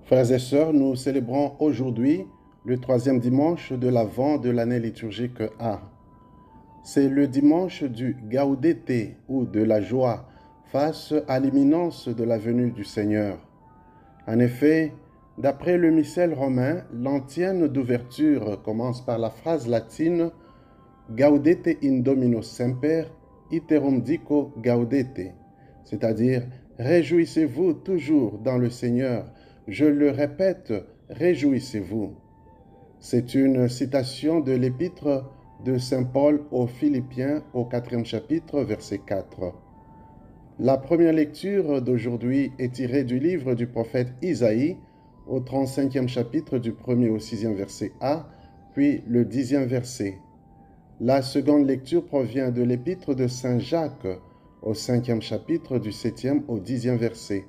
Frères et sœurs, nous célébrons aujourd'hui le troisième dimanche de l'Avent de l'année liturgique A. C'est le dimanche du Gaudete ou de la joie face à l'imminence de la venue du Seigneur. En effet, d'après le missel romain, l'antienne d'ouverture commence par la phrase latine Gaudete in Domino semper, iterum dico gaudete, c'est-à-dire réjouissez-vous toujours dans le Seigneur. Je le répète, réjouissez-vous. C'est une citation de l'épître de Saint Paul aux Philippiens au 4e chapitre, verset 4. La première lecture d'aujourd'hui est tirée du livre du prophète Isaïe au 35e chapitre du 1er au 6e verset A, puis le 10e verset. La seconde lecture provient de l'épître de Saint Jacques au 5e chapitre du 7e au 10e verset.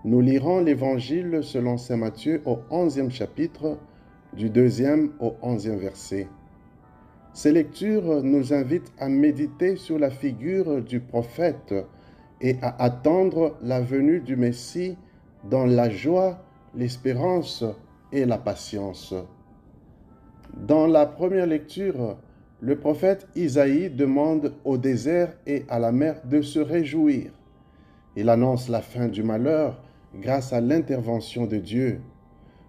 Nous lirons l'évangile selon Saint Matthieu au 11e chapitre du 2e au 11e verset. Ces lectures nous invitent à méditer sur la figure du prophète et à attendre la venue du Messie dans la joie, l'espérance et la patience. Dans la première lecture, le prophète Isaïe demande au désert et à la mer de se réjouir. Il annonce la fin du malheur grâce à l'intervention de Dieu.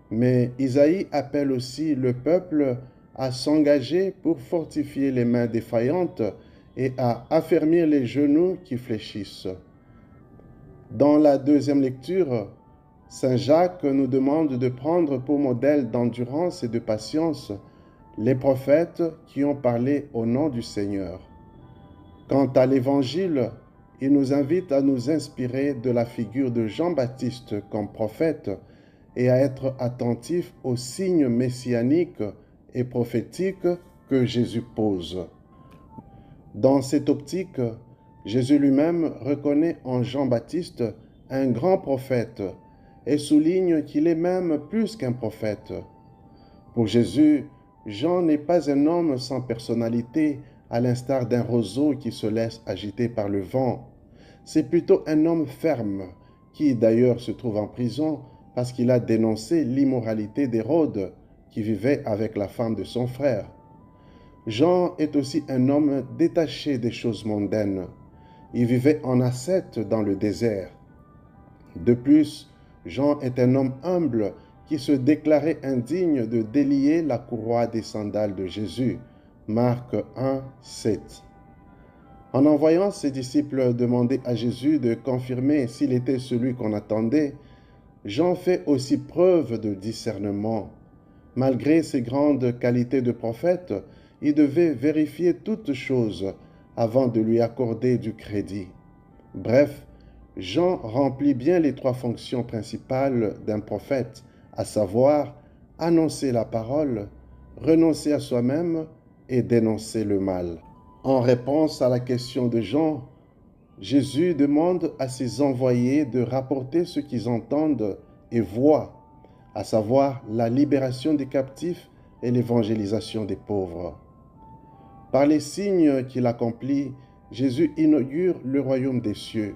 Mais Isaïe appelle aussi le peuple à s'engager pour fortifier les mains défaillantes et à affermir les genoux qui fléchissent. Dans la deuxième lecture, Saint Jacques nous demande de prendre pour modèle d'endurance et de patience les prophètes qui ont parlé au nom du Seigneur. Quant à l'Évangile, il nous invite à nous inspirer de la figure de Jean-Baptiste comme prophète et à être attentifs aux signes messianiques et prophétiques que Jésus pose. Dans cette optique, Jésus lui-même reconnaît en Jean-Baptiste un grand prophète et souligne qu'il est même plus qu'un prophète. Pour Jésus, Jean n'est pas un homme sans personnalité, à l'instar d'un roseau qui se laisse agiter par le vent. C'est plutôt un homme ferme, qui d'ailleurs se trouve en prison parce qu'il a dénoncé l'immoralité d'Hérode, qui vivait avec la femme de son frère. Jean est aussi un homme détaché des choses mondaines. Il vivait en ascète dans le désert. De plus, Jean est un homme humble qui se déclarait indigne de délier la courroie des sandales de Jésus. Marc 1, 7. En envoyant ses disciples demander à Jésus de confirmer s'il était celui qu'on attendait, Jean fait aussi preuve de discernement. Malgré ses grandes qualités de prophète, il devait vérifier toutes choses avant de lui accorder du crédit. Bref, Jean remplit bien les trois fonctions principales d'un prophète, à savoir annoncer la parole, renoncer à soi-même et dénoncer le mal. En réponse à la question de Jean, Jésus demande à ses envoyés de rapporter ce qu'ils entendent et voient, à savoir la libération des captifs et l'évangélisation des pauvres. Par les signes qu'il accomplit, Jésus inaugure le royaume des cieux.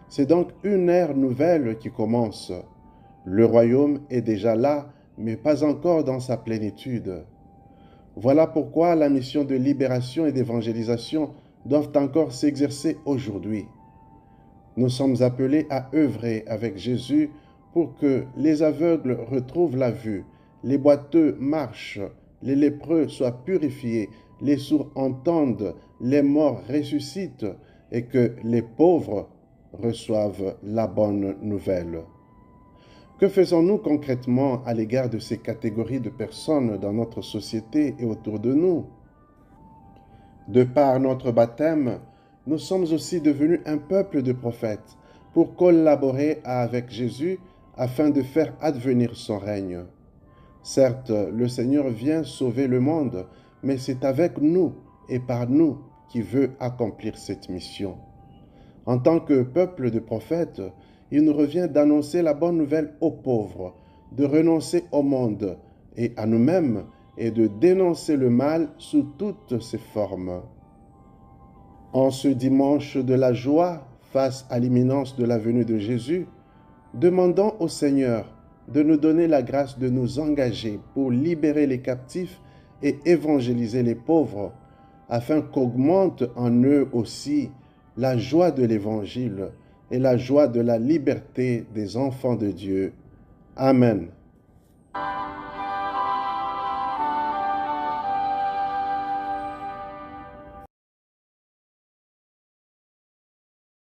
C'est donc une ère nouvelle qui commence. Le royaume est déjà là, mais pas encore dans sa plénitude. Voilà pourquoi la mission de libération et d'évangélisation doivent encore s'exercer aujourd'hui. Nous sommes appelés à œuvrer avec Jésus pour que les aveugles retrouvent la vue, les boiteux marchent, les lépreux soient purifiés, les sourds entendent, les morts ressuscitent et que les pauvres reçoivent la bonne nouvelle. Que faisons-nous concrètement à l'égard de ces catégories de personnes dans notre société et autour de nous? De par notre baptême, nous sommes aussi devenus un peuple de prophètes pour collaborer avec Jésus afin de faire advenir son règne. Certes, le Seigneur vient sauver le monde, mais c'est avec nous et par nous qu'il veut accomplir cette mission. En tant que peuple de prophètes, il nous revient d'annoncer la bonne nouvelle aux pauvres, de renoncer au monde et à nous-mêmes et de dénoncer le mal sous toutes ses formes. En ce dimanche de la joie face à l'imminence de la venue de Jésus, demandons au Seigneur de nous donner la grâce de nous engager pour libérer les captifs et évangéliser les pauvres, afin qu'augmente en eux aussi la joie de l'Évangile et la joie de la liberté des enfants de Dieu. Amen.